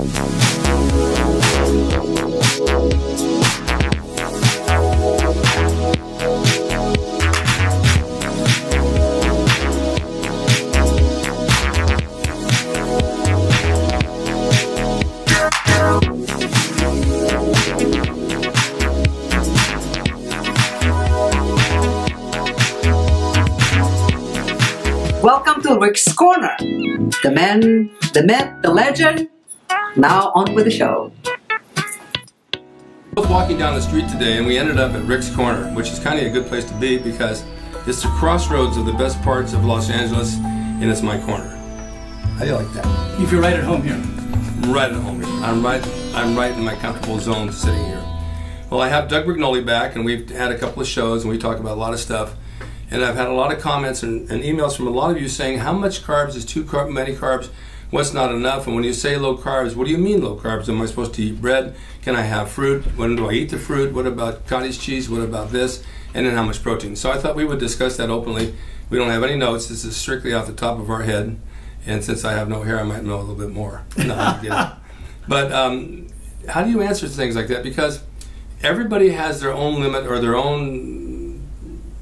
Welcome to Rick's Corner. The man, the myth, the legend. Now on with the show. We were walking down the street today and we ended up at Rick's Corner, which is kind of a good place to be because it's the crossroads of the best parts of Los Angeles and it's my corner. How do you like that? You feel right at home here. I'm right at home here. I'm right in my comfortable zone sitting here. Well, I have Doug Brignole back and we've had a couple of shows and we talk about a lot of stuff. And I've had a lot of comments and emails from a lot of you saying how much carbs is too many carbs, what's not enough, and when you say low carbs, what do you mean low carbs? Am I supposed to eat bread? Can I have fruit? When do I eat the fruit? What about cottage cheese? What about this? And then how much protein? So I thought we would discuss that openly. We don't have any notes. This is strictly off the top of our head. And since I have no hair, I might know a little bit more. No, I get it. But how do you answer things like that? Because everybody has their own limit or their own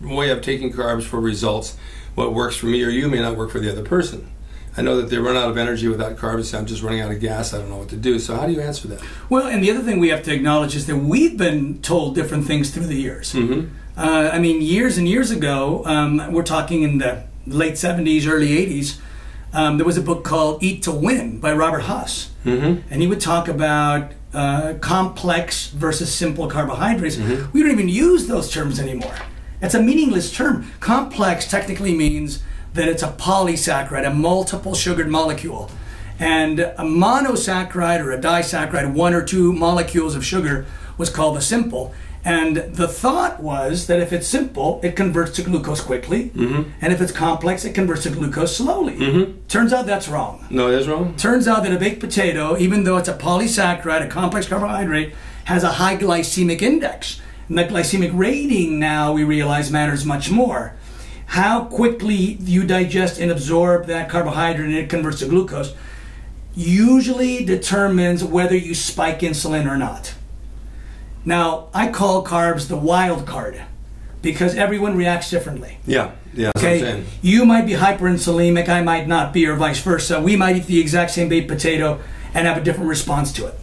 way of taking carbs for results. What works for me or you may not work for the other person. I know that they run out of energy without carbs. I'm just running out of gas. I don't know what to do. So how do you answer that? Well, and the other thing we have to acknowledge is that we've been told different things through the years. Mm-hmm. I mean, years and years ago, we're talking in the late 70s, early 80s, there was a book called Eat to Win by Robert Haas. Mm-hmm. And he would talk about complex versus simple carbohydrates. Mm-hmm. We don't even use those terms anymore. It's a meaningless term. Complex technically means that it's a polysaccharide, a multiple sugared molecule. And a monosaccharide or a disaccharide, one or two molecules of sugar, was called a simple. And the thought was that if it's simple, it converts to glucose quickly. Mm-hmm. And if it's complex, it converts to glucose slowly. Mm-hmm. Turns out that's wrong. No, it is wrong? Turns out that a baked potato, even though it's a polysaccharide, a complex carbohydrate, has a high glycemic index. And the glycemic rating now, we realize, matters much more. How quickly you digest and absorb that carbohydrate and it converts to glucose usually determines whether you spike insulin or not. Now, I call carbs the wild card because everyone reacts differently. Yeah, that's what I'm saying. You might be hyperinsulinic, I might not be, or vice versa. We might eat the exact same baked potato and have a different response to it.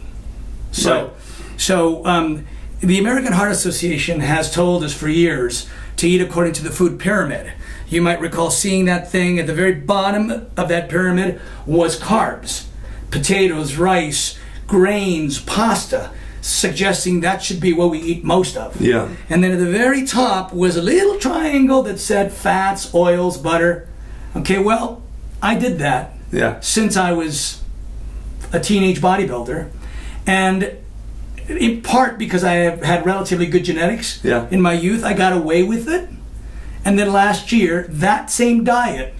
The American Heart Association has told us for years to eat according to the food pyramid. You might recall seeing that thing at the very bottom of that pyramid was carbs, potatoes, rice, grains, pasta, suggesting that should be what we eat most of. Yeah. And then at the very top was a little triangle that said fats, oils, butter. Okay, well, I did that since I was a teenage bodybuilder. And in part because I have had relatively good genetics in my youth, I got away with it. And then last year, that same diet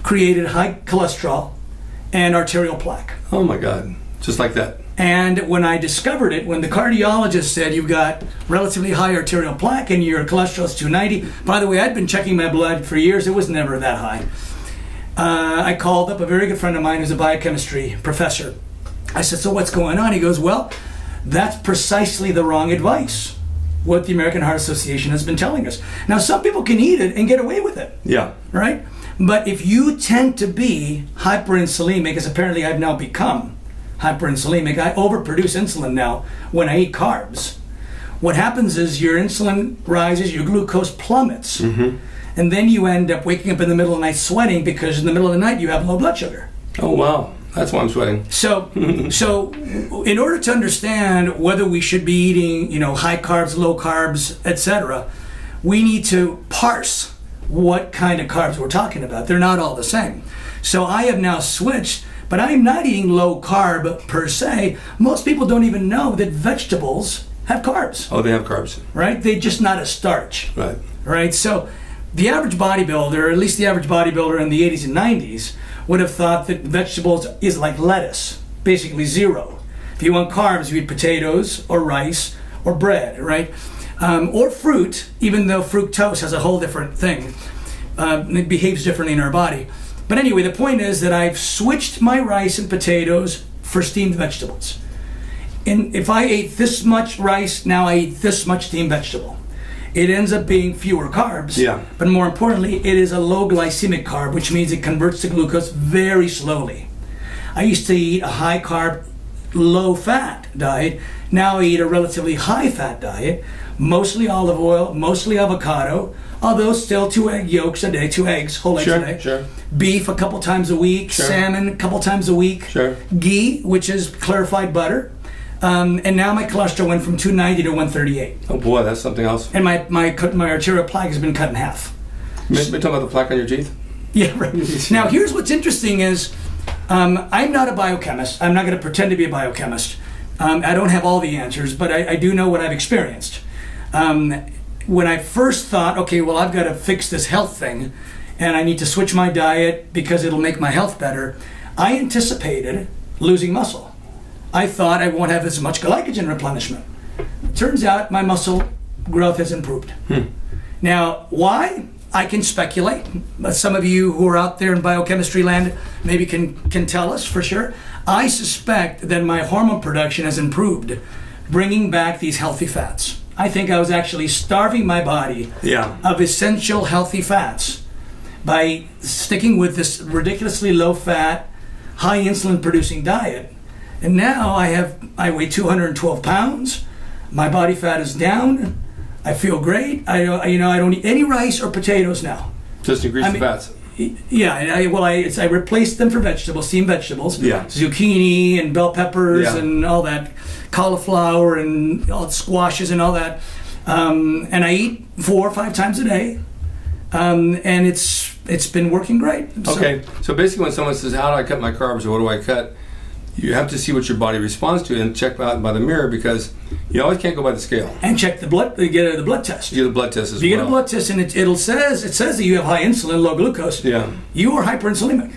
created high cholesterol and arterial plaque. Oh my God, just like that. And when I discovered it, when the cardiologist said you've got relatively high arterial plaque and your cholesterol is 290, by the way, I'd been checking my blood for years, it was never that high. I called up a very good friend of mine who's a biochemistry professor. I said, so what's going on? He goes, well, that's precisely the wrong advice, what the American Heart Association has been telling us. Now, some people can eat it and get away with it. Yeah. Right? But if you tend to be hyperinsulinic, as apparently I've now become hyperinsulinic, I overproduce insulin now when I eat carbs. What happens is your insulin rises, your glucose plummets, and then you end up waking up in the middle of the night sweating because in the middle of the night you have low blood sugar. Oh, wow. That's why I'm sweating. So in order to understand whether we should be eating, high carbs, low carbs, etc., we need to parse what kind of carbs we're talking about. They're not all the same. So I have now switched, but I'm not eating low carb per se. Most people don't even know that vegetables have carbs. Oh, they have carbs. Right? They're just not a starch. Right. Right? So the average bodybuilder, or at least the average bodybuilder in the 80s and 90s, would have thought that vegetables is like lettuce, basically zero. If you want carbs, you eat potatoes or rice or bread, right? Or fruit, even though fructose has a whole different thing. It behaves differently in our body. But anyway, the point is that I've switched my rice and potatoes for steamed vegetables. And if I ate this much rice, now I eat this much steamed vegetable. It ends up being fewer carbs, but more importantly, it is a low glycemic carb, which means it converts to glucose very slowly. I used to eat a high carb, low fat diet. Now I eat a relatively high fat diet, mostly olive oil, mostly avocado, although still 2 egg yolks a day, 2 eggs, whole eggs a day. Beef a couple times a week, salmon a couple times a week, ghee, which is clarified butter. And now my cholesterol went from 290 to 138. Oh boy, that's something else. And my arterial plaque has been cut in half. You talking about the plaque on your teeth? Yeah, right. Now here's what's interesting is, I'm not a biochemist. I'm not going to pretend to be a biochemist. I don't have all the answers, but I do know what I've experienced. When I first thought, okay, well, I've got to fix this health thing, and I need to switch my diet because it'll make my health better, I anticipated losing muscle. I thought I won't have as much glycogen replenishment. Turns out my muscle growth has improved. Now, why? I can speculate. Some of you who are out there in biochemistry land maybe can tell us for sure. I suspect that my hormone production has improved, bringing back these healthy fats. I think I was actually starving my body of essential healthy fats by sticking with this ridiculously low fat, high insulin producing diet. And now I weigh 212 pounds. My body fat is down. I feel great. I don't eat any rice or potatoes now. Just increase the fats. Yeah, I replaced them for vegetables, steamed vegetables. Zucchini and bell peppers and all that, cauliflower and all squashes and all that. And I eat 4 or 5 times a day. And it's been working great. Okay, so basically when someone says, how do I cut my carbs or what do I cut? You have to see what your body responds to and check out by the mirror, because you always can't go by the scale. And check the blood. Get the blood test. You get a blood test as well. You get a blood test, and it says that you have high insulin, low glucose. You are hyperinsulinic.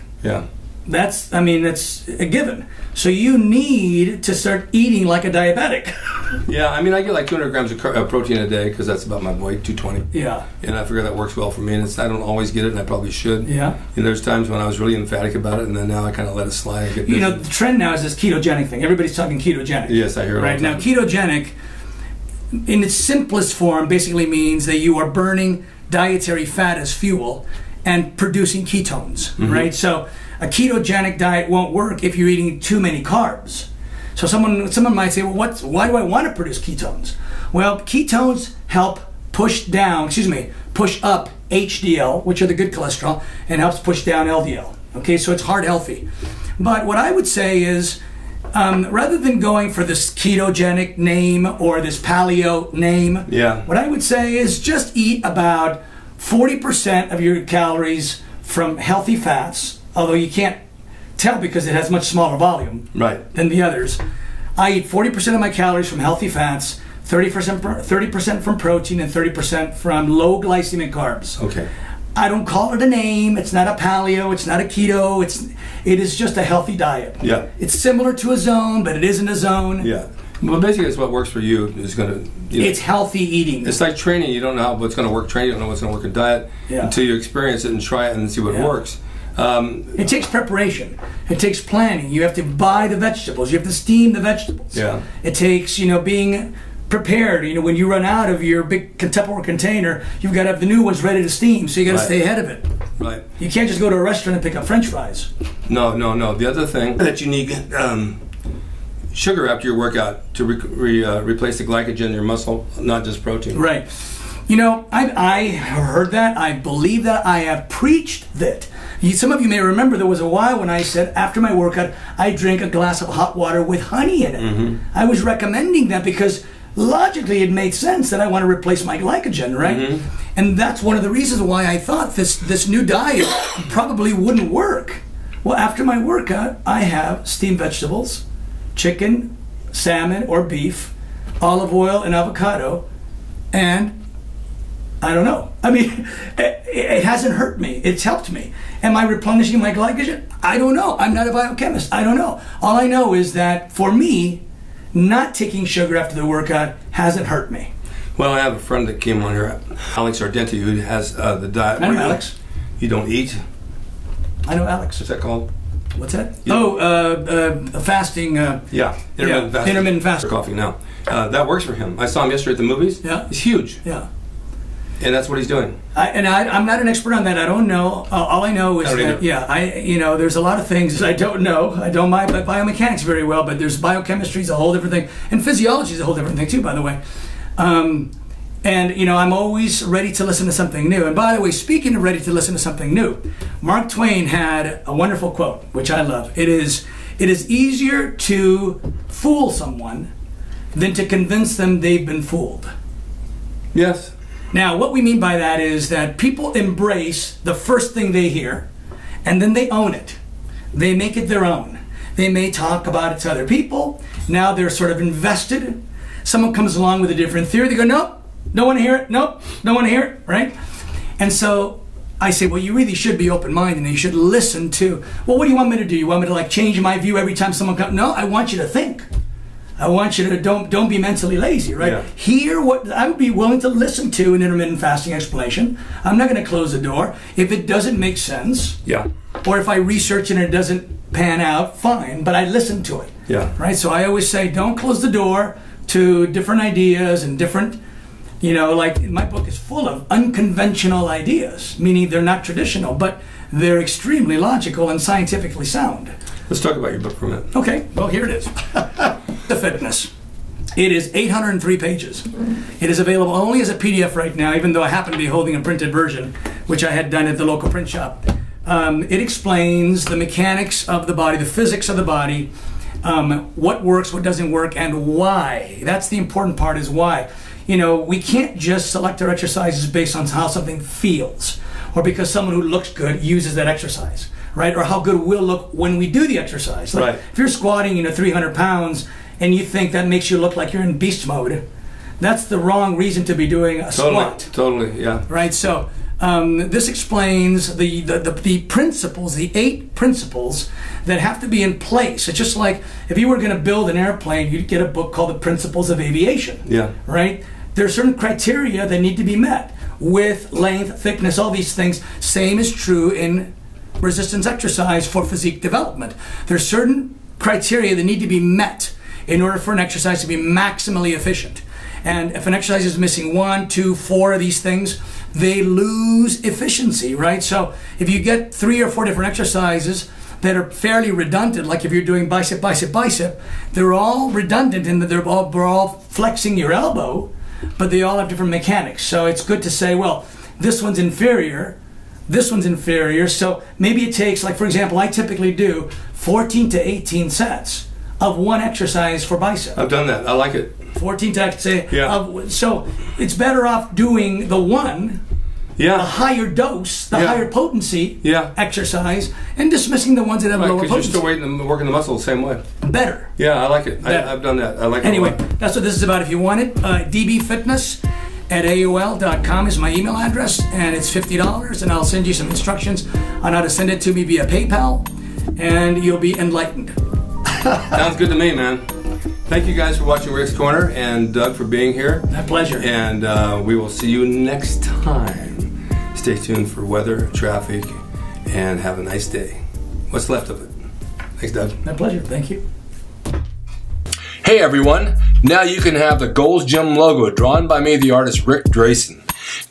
That's a given. So you need to start eating like a diabetic. I mean, I get like 200 grams of protein a day because that's about my weight, 220. And I figure that works well for me. And I don't always get it, and I probably should. And there's times when I was really emphatic about it, and then now I kind of let it slide. The trend now is this ketogenic thing. Everybody's talking ketogenic. Yes, I hear it. Right now, ketogenic, in its simplest form, basically means that you are burning dietary fat as fuel and producing ketones. Right. So a ketogenic diet won't work if you're eating too many carbs. So someone might say, well, why do I want to produce ketones? Well, ketones help push up HDL, which are the good cholesterol, and helps push down LDL. Okay, so it's heart healthy. But what I would say is, rather than going for this ketogenic name or this paleo name, what I would say is just eat about 40% of your calories from healthy fats, although you can't tell because it has much smaller volume than the others. I eat 40% of my calories from healthy fats, 30% from protein, and 30% from low glycemic carbs. Okay. I don't call it a name. It's not a paleo. It's not a keto. It is just a healthy diet. It's similar to a zone, but it isn't a zone. Well, basically, it's what works for you is going to. It's healthy eating. It's like training. You don't know what's going to work. Training. You don't know what's going to work in diet until you experience it and try it and see what works. It takes preparation. It takes planning. You have to buy the vegetables. You have to steam the vegetables. It takes, being prepared. When you run out of your big Tupperware container, you've got to have the new ones ready to steam, so you got to stay ahead of it. You can't just go to a restaurant and pick up French fries. No. The other thing that you need sugar after your workout to replace the glycogen in your muscle, not just protein. I heard that. I believe that. I have preached that. Some of you may remember there was a while when I said after my workout I drink a glass of hot water with honey in it. I was recommending that because logically it made sense that I want to replace my glycogen, right? And that's one of the reasons why I thought this new diet probably wouldn't work. Well, after my workout, I have steamed vegetables, chicken, salmon, or beef, olive oil, and avocado, and I don't know. I mean, it hasn't hurt me. It's helped me. Am I replenishing my glycogen? I don't know. I'm not a biochemist. I don't know. All I know is that for me, not taking sugar after the workout hasn't hurt me. Well, I have a friend that came on here, Alex Ardenti, who has the diet. I know Alex. You don't eat. I know Alex. What's that called? What's that? Yeah. Fasting. Intermittent fasting. Intermittent fasting. Coffee now. That works for him. I saw him yesterday at the movies. Yeah. He's huge. Yeah. And that's what he's doing. I'm not an expert on that. I don't know. All I know is that, there's a lot of things that I don't know. I don't mind biomechanics very well, but there's biochemistry is a whole different thing. And physiology is a whole different thing too, by the way. I'm always ready to listen to something new. And by the way, speaking of ready to listen to something new, Mark Twain had a wonderful quote, which I love. It is easier to fool someone than to convince them they've been fooled. Yes. Now, what we mean by that is that people embrace the first thing they hear, and then they own it. They make it their own. They may talk about it to other people. Now they're sort of invested. Someone comes along with a different theory. They go, nope, don't want to hear it. Nope, don't want to hear it, right? And so I say, well, you really should be open-minded, and you should listen to, well, what do you want me to do? You want me to like change my view every time someone comes? No, I want you to think. I want you to don't be mentally lazy, right? Yeah. Hear what I would be willing to listen to an intermittent fasting explanation. I'm not going to close the door if it doesn't make sense. Yeah. Or if I research it and it doesn't pan out, fine. But I listen to it. Yeah. Right. So I always say, don't close the door to different ideas and different. Like my book is full of unconventional ideas, meaning they're not traditional, but they're extremely logical and scientifically sound. Let's talk about your book for a minute. Okay. Well, here it is. The Fitness. It is 803 pages. It is available only as a PDF right now, even though I happen to be holding a printed version, which I had done at the local print shop. It explains the mechanics of the body, the physics of the body, what works, what doesn't work, and why. That's the important part, is why. We can't just select our exercises based on how something feels, or because someone who looks good uses that exercise, right? Or how good we'll look when we do the exercise. Like, right. If you're squatting, 300 pounds, and you think that makes you look like you're in beast mode, that's the wrong reason to be doing a squat. Totally, yeah. Right, so this explains the principles, the 8 principles that have to be in place. It's just like if you were going to build an airplane, you'd get a book called The Principles of Aviation. Yeah. Right? There are certain criteria that need to be met. Width, length, thickness, all these things. Same is true in resistance exercise for physique development. There's certain criteria that need to be met in order for an exercise to be maximally efficient. And if an exercise is missing 1, 2, 4 of these things, they lose efficiency, right? So if you get 3 or 4 different exercises that are fairly redundant, like if you're doing bicep, bicep, bicep, they're all redundant in that they're all flexing your elbow, but they all have different mechanics. So it's good to say, well, this one's inferior, so maybe it takes, like for example, I typically do 14 to 18 sets of one exercise for bicep. I've done that. I like it. 14 to say. Yeah. So it's better off doing the one, the higher dose, the higher potency exercise, and dismissing the ones that have lower potency. Because you're still working the muscle the same way. Better. Yeah, I like it. I've done that. I like it. Anyway, that's what this is about. If you want it, dbfitness@aol.com is my email address, and it's $50, and I'll send you some instructions on how to send it to me via PayPal, and you'll be enlightened. Sounds good to me, man. Thank you guys for watching Rick's Corner, and Doug for being here. My pleasure. And we will see you next time. Stay tuned for weather, traffic, and have a nice day. What's left of it. Thanks, Doug. My pleasure. Thank you. Hey, everyone. Now you can have the Gold's Gym logo drawn by me, the artist Rick Drasin,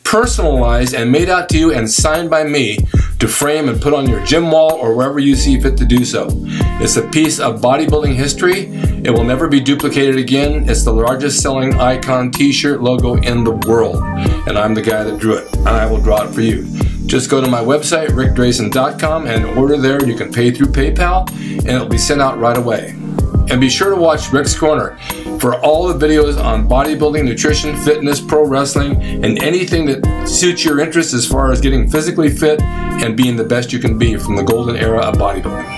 personalized and made out to you and signed by me to frame and put on your gym wall or wherever you see fit to do so. It's a piece of bodybuilding history. It will never be duplicated again. It's the largest selling icon t-shirt logo in the world, and I'm the guy that drew it, and I will draw it for you. Just go to my website, rickdrasin.com, and order there. You can pay through PayPal, and it'll be sent out right away. And be sure to watch Rick's Corner for all the videos on bodybuilding, nutrition, fitness, pro wrestling, and anything that suits your interest as far as getting physically fit and being the best you can be from the golden era of bodybuilding.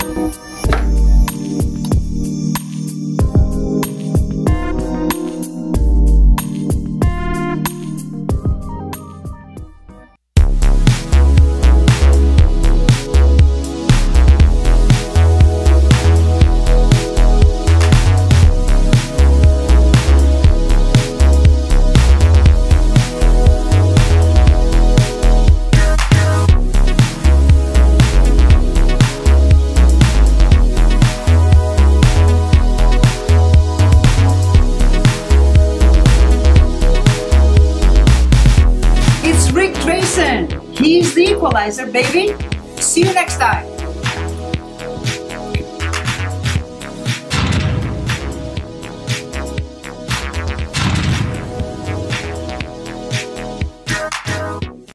drasin. He's the equalizer, baby. See you next time.